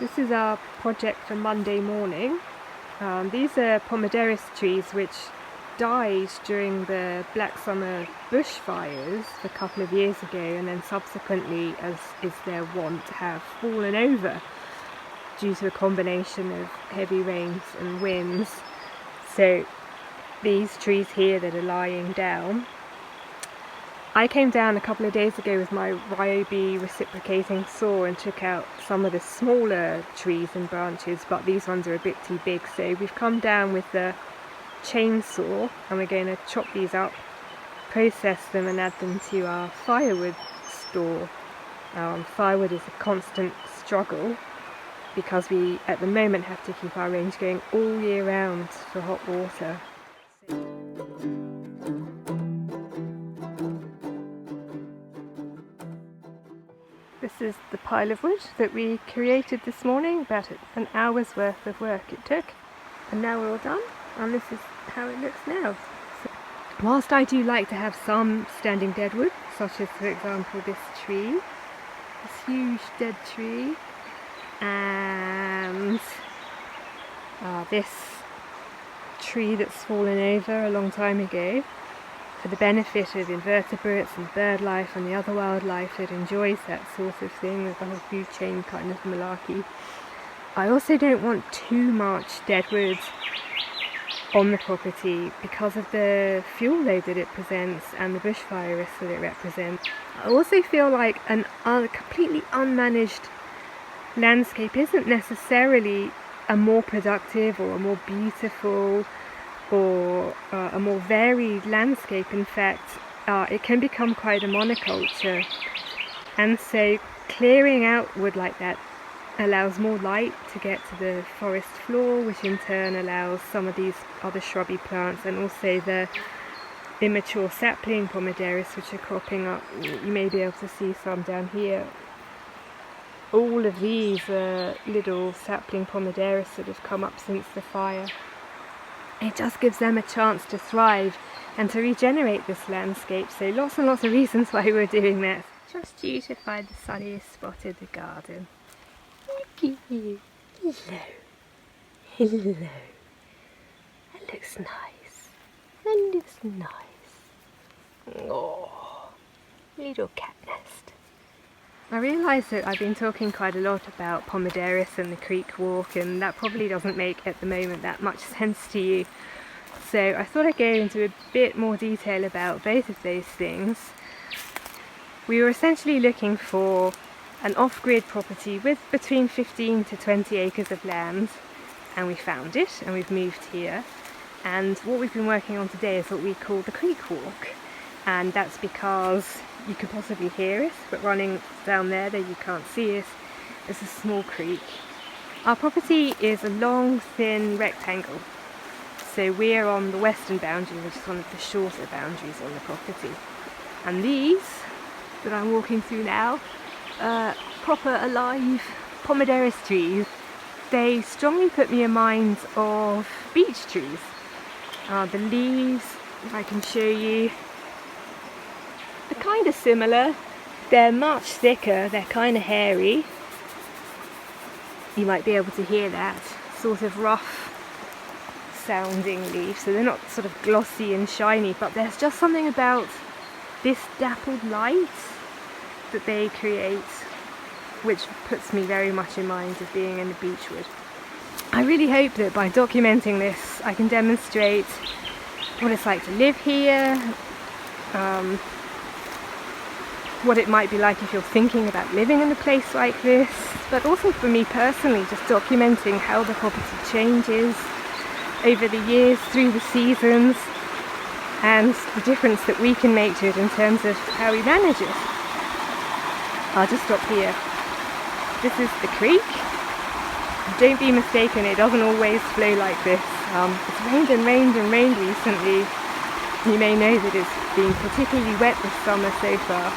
This is our project for Monday morning. These are Pomaderris trees which died during the Black Summer bushfires a couple of years ago, and then subsequently, as is their wont, have fallen over due to a combination of heavy rains and winds. So these trees here that are lying down, I came down a couple of days ago with my wiry reciprocating saw and took out some of the smaller trees and branches, but these ones are a bit too big, so we've come down with the chainsaw and we're going to chop these up, process them and add them to our firewood store. Firewood is a constant struggle because we at the moment have to keep our range going all year round for hot water. This is the pile of wood that we created this morning, about an hour's worth of work it took, and now we're all done, and this is how it looks now. So, whilst I do like to have some standing dead wood, such as for example this tree, this huge dead tree, and this tree that's fallen over a long time ago, for the benefit of invertebrates and bird life and the other wildlife that enjoys that sort of thing, with the whole food chain kind of malarkey. I also don't want too much dead wood on the property because of the fuel load that it presents and the bushfire risk that it represents. I also feel like a completely unmanaged landscape isn't necessarily a more productive or a more beautiful or a more varied landscape. In fact, it can become quite a monoculture, and so clearing out wood like that allows more light to get to the forest floor, which in turn allows some of these other shrubby plants and also the immature sapling Pomaderris which are cropping up. You may be able to see some down here. All of these are little sapling Pomaderris that have come up since the fire. It just gives them a chance to thrive and to regenerate this landscape, so lots and lots of reasons why we're doing that. Just due to find the sunniest spot in the garden. Look at you. Hello. Hello. That looks nice. That looks nice. Oh, little cat nest. I realise that I've been talking quite a lot about Pomaderris and the creek walk, and that probably doesn't make at the moment that much sense to you. So I thought I'd go into a bit more detail about both of those things. We were essentially looking for an off-grid property with between 15 to 20 acres of land, and we found it and we've moved here. And what we've been working on today is what we call the creek walk, and that's because you could possibly hear it, but running down there, though you can't see it, is a small creek. Our property is a long, thin rectangle, so we're on the western boundary, which is one of the shorter boundaries on the property. And these that I'm walking through now are proper alive Pomaderris trees. They strongly put me in mind of beech trees. The leaves, if I can show you, they're kind of similar. They're much thicker, they're kind of hairy. You might be able to hear that sort of rough sounding leaf, so they're not sort of glossy and shiny, but there's just something about this dappled light that they create which puts me very much in mind of being in the beechwood. I really hope that by documenting this I can demonstrate what it's like to live here, what it might be like if you're thinking about living in a place like this, but also for me personally, just documenting how the property changes over the years, through the seasons, and the difference that we can make to it in terms of how we manage it. I'll just stop here. This is the creek. Don't be mistaken, it doesn't always flow like this. It's rained and rained and rained recently. You may know that it's been particularly wet this summer so far.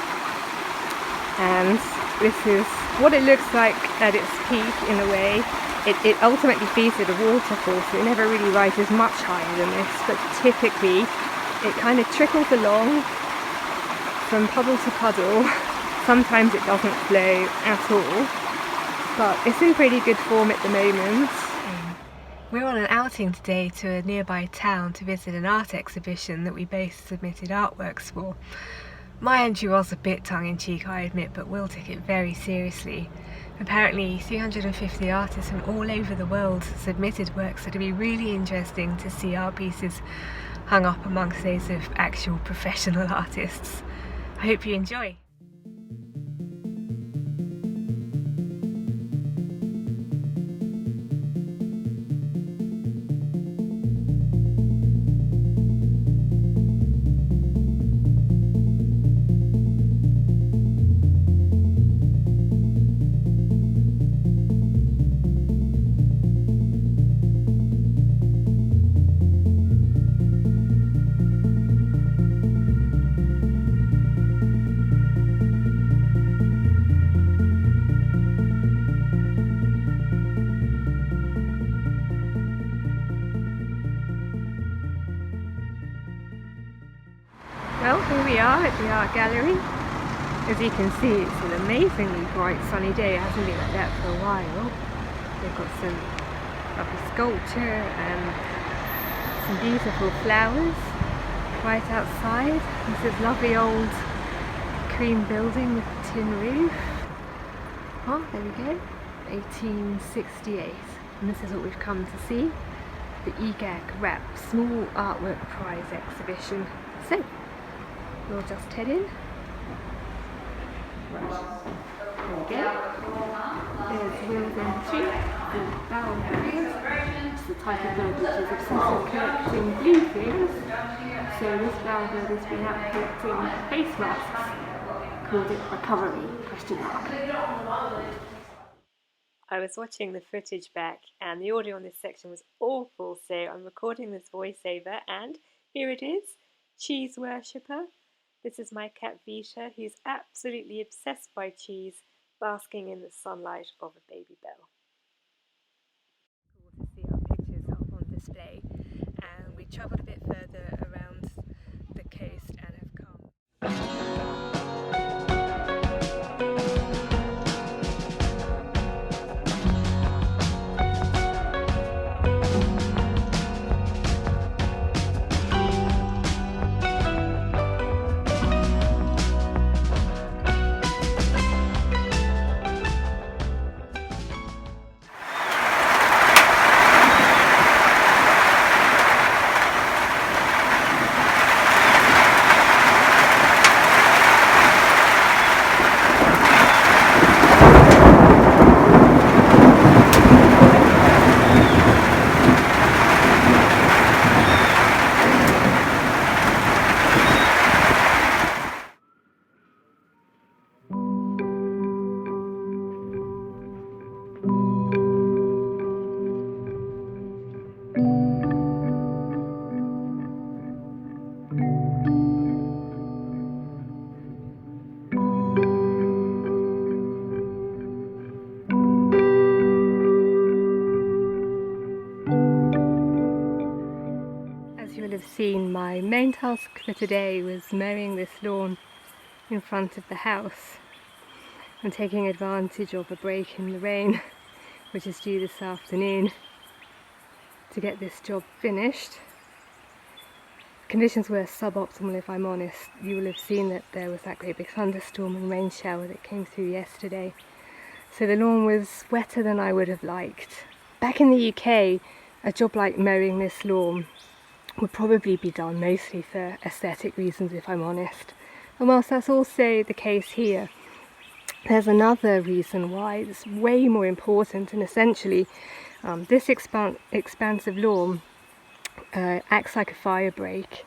And this is what it looks like at its peak in a way. It ultimately feeds at a waterfall, so it never really rises much higher than this, but typically it kind of trickles along from puddle to puddle. Sometimes it doesn't flow at all, but it's in pretty good form at the moment. We're on an outing today to a nearby town to visit an art exhibition that we both submitted artworks for. My entry was a bit tongue-in-cheek, I admit, but we'll take it very seriously. Apparently 350 artists from all over the world submitted works, so it'll be really interesting to see our pieces hung up amongst those of actual professional artists. I hope you enjoy. Well, here we are at the art gallery. As you can see, it's an amazingly bright sunny day. It hasn't been like that for a while. They've got some lovely sculpture and some beautiful flowers right outside. This is lovely old cream building with a tin roof. Oh, there we go, 1868. And this is what we've come to see, the EGAG RAP Small Artwork Prize Exhibition. So, we'll just head in. Right, there we go. There's wheels on the tree, the barrel bird. It's the type of bird which is obsessed with collecting blue things. So this barrel bird has been out collecting face masks. Called it recovery, ? I was watching the footage back and the audio on this section was awful, so I'm recording this voiceover, and here it is, Cheese Worshipper. This is my cat Vita, who's absolutely obsessed by cheese, basking in the sunlight of a baby bell. Cool to see our pictures up on display, and we travelled a bit further around the coast and have come. Seen, my main task for today was mowing this lawn in front of the house and taking advantage of a break in the rain, which is due this afternoon, to get this job finished. Conditions were suboptimal, if I'm honest. You will have seen that there was that great big thunderstorm and rain shower that came through yesterday, so the lawn was wetter than I would have liked. Back in the UK, a job like mowing this lawn would probably be done mostly for aesthetic reasons, if I'm honest. And whilst that's also the case here, there's another reason why it's way more important, and essentially this expansive lawn acts like a fire break.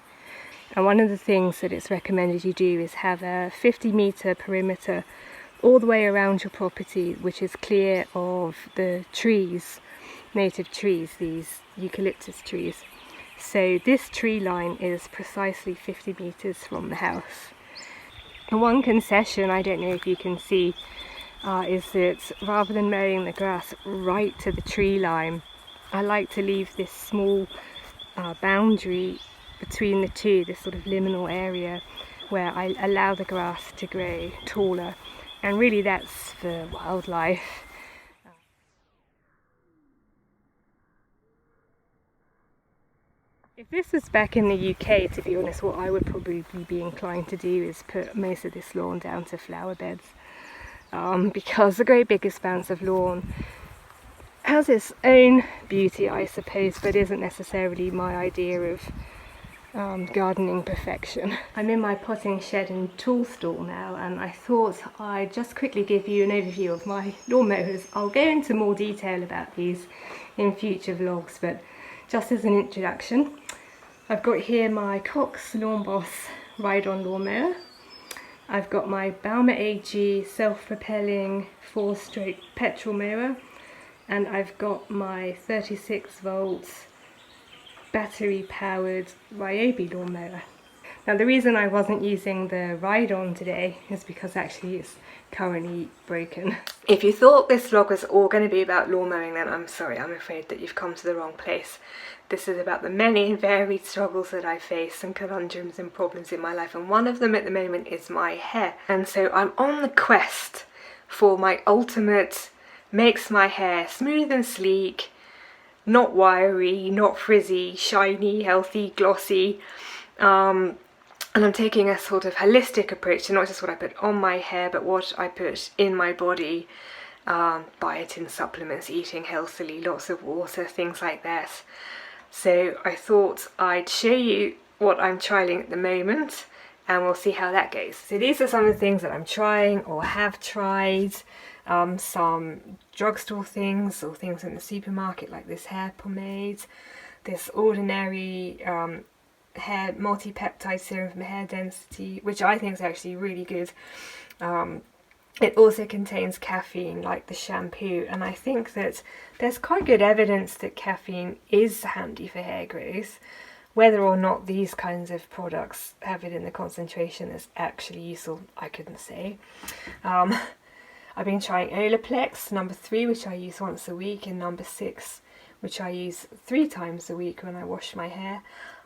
And one of the things that it's recommended you do is have a 50-metre perimeter all the way around your property, which is clear of the trees, native trees, these eucalyptus trees. So this tree line is precisely 50 metres from the house. And one concession, I don't know if you can see, is that rather than mowing the grass right to the tree line, I like to leave this small boundary between the two, this sort of liminal area where I allow the grass to grow taller. And really that's for wildlife. If this was back in the UK, to be honest, what I would probably be inclined to do is put most of this lawn down to flower beds, because the great big expanse of lawn has its own beauty, I suppose, but isn't necessarily my idea of gardening perfection. I'm in my potting shed and tool stall now, and I thought I'd just quickly give you an overview of my lawnmowers. I'll go into more detail about these in future vlogs, but just as an introduction, I've got here my Cox Lawn Boss ride-on lawnmower. I've got my Baumer AG self-propelling 4-stroke petrol mower, and I've got my 36 volts battery powered Ryobi lawnmower. Now the reason I wasn't using the ride-on today is because actually it's currently broken. If you thought this vlog was all going to be about lawn mowing, then I'm sorry, I'm afraid that you've come to the wrong place. This is about the many and varied struggles that I face and conundrums and problems in my life, and one of them at the moment is my hair. And so I'm on the quest for my ultimate, makes my hair smooth and sleek, not wiry, not frizzy, shiny, healthy, glossy, and I'm taking a sort of holistic approach to not just what I put on my hair, but what I put in my body, biotin supplements, eating healthily, lots of water, things like that. So I thought I'd show you what I'm trialing at the moment, and we'll see how that goes. So these are some of the things that I'm trying or have tried. Some drugstore things or things in the supermarket, like this hair pomade, this ordinary hair multi-peptide serum from Hair Density, which I think is actually really good. It also contains caffeine, like the shampoo, and I think that there's quite good evidence that caffeine is handy for hair growth. Whether or not these kinds of products have it in the concentration that's actually useful, I couldn't say. I've been trying Olaplex number 3, which I use once a week, and number 6, which I use 3 times a week when I wash my hair.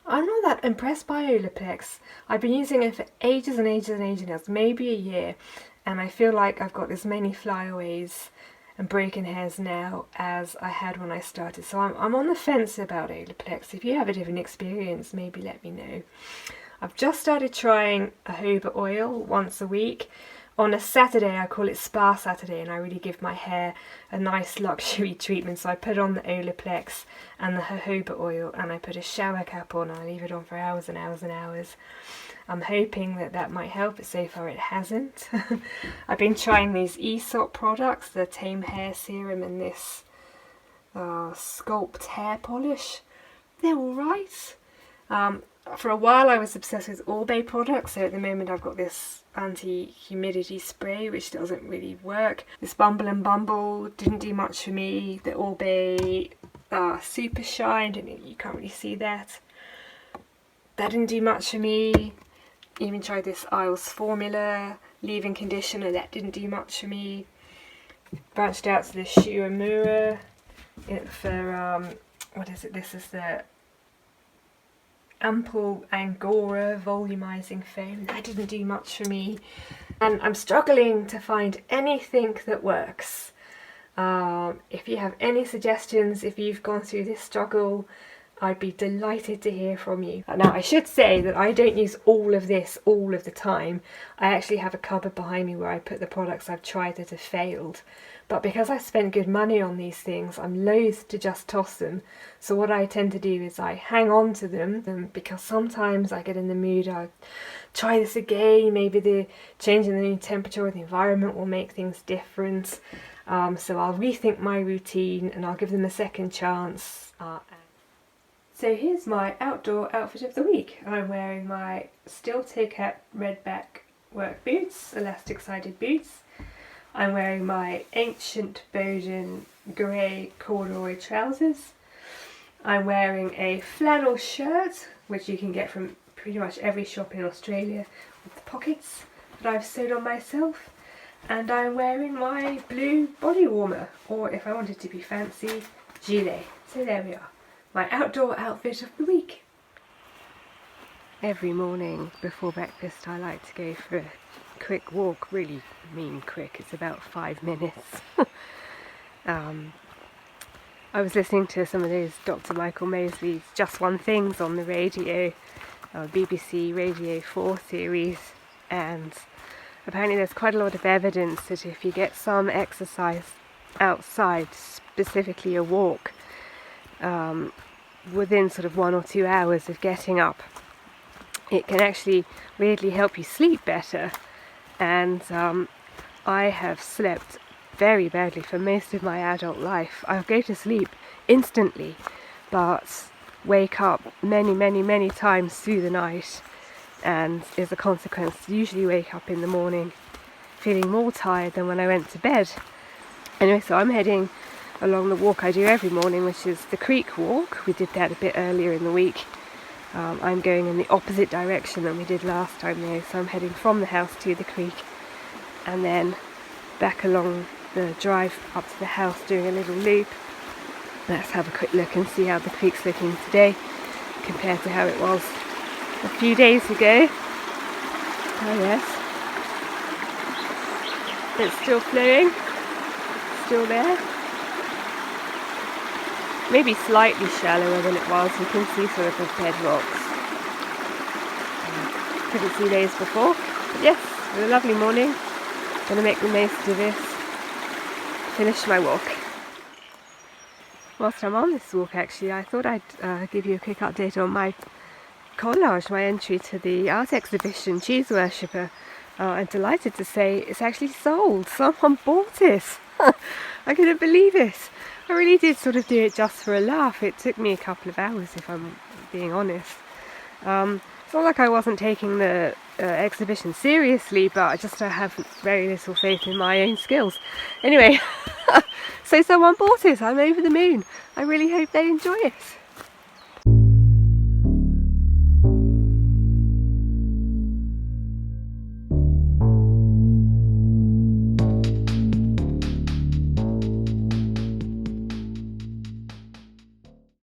I'm not that impressed by Olaplex. I've been using it for ages and ages and ages now, maybe a year, and I feel like I've got as many flyaways and broken hairs now as I had when I started. So I'm on the fence about Olaplex. If you have a different experience, maybe let me know. I've just started trying a jojoba oil once a week. On a Saturday, I call it Spa Saturday, and I really give my hair a nice luxury treatment. So I put on the Olaplex and the jojoba oil, and I put a shower cap on, and I leave it on for hours and hours and hours. I'm hoping that that might help, but so far it hasn't. I've been trying these Aesop products, the Tame Hair Serum and this Sculpt Hair Polish. They're alright. For a while I was obsessed with Orbe products, so at the moment I've got this anti-humidity spray which doesn't really work. This Bumble and Bumble didn't do much for me. The Orbe Super Shine, you can't really see that. That didn't do much for me. Even tried this Isles Formula leave-in conditioner, that didn't do much for me. Branched out to the Shuamura for, what is it, this is the Ample Angora volumizing foam. That didn't do much for me, and I'm struggling to find anything that works. If you have any suggestions, if you've gone through this struggle, I'd be delighted to hear from you. Now I should say that I don't use all of this all of the time. I actually have a cupboard behind me where I put the products I've tried that have failed. But because I spent good money on these things, I'm loath to just toss them. So what I tend to do is I hang on to them because sometimes I get in the mood, I'll try this again, maybe the change in the temperature or the environment will make things different. So I'll rethink my routine and I'll give them a second chance. So here's my outdoor outfit of the week. I'm wearing my Steel Toe Cap redback work boots, elastic sided boots. I'm wearing my Ancient Bowden grey corduroy trousers. I'm wearing a flannel shirt, which you can get from pretty much every shop in Australia, with the pockets that I've sewed on myself. And I'm wearing my blue body warmer, or if I wanted to be fancy, gilet. So there we are, my outdoor outfit of the week. Every morning before breakfast I like to go for a quick walk, really mean quick, it's about 5 minutes. I was listening to some of those Dr. Michael Mosley's Just One Things on the radio, BBC Radio 4 series, and apparently there's quite a lot of evidence that if you get some exercise outside, specifically a walk, within sort of 1 or 2 hours of getting up, it can actually weirdly help you sleep better. And I have slept very badly for most of my adult life. I'll go to sleep instantly, but wake up many times through the night, and as a consequence usually wake up in the morning feeling more tired than when I went to bed. Anyway, so I'm heading along the walk I do every morning, which is the creek walk. We did that a bit earlier in the week. I'm going in the opposite direction than we did last time though, so I'm heading from the house to the creek and then back along the drive up to the house, doing a little loop. Let's have a quick look and see how the creek's looking today compared to how it was a few days ago. Oh yes, it's still flowing, still there. Maybe slightly shallower than it was. You can see sort of the bedrocks. Couldn't see those before. But yes, it was a lovely morning. Gonna make the most of this. Finish my walk. Whilst I'm on this walk, actually, I thought I'd give you a quick update on my collage, my entry to the art exhibition, Cheese Worshipper. I'm delighted to say it's actually sold. Someone bought it. I couldn't believe it. I really did sort of do it just for a laugh. It took me a couple of hours, if I'm being honest. It's not like I wasn't taking the exhibition seriously, but I just have very little faith in my own skills. Anyway, so someone bought it. I'm over the moon. I really hope they enjoy it.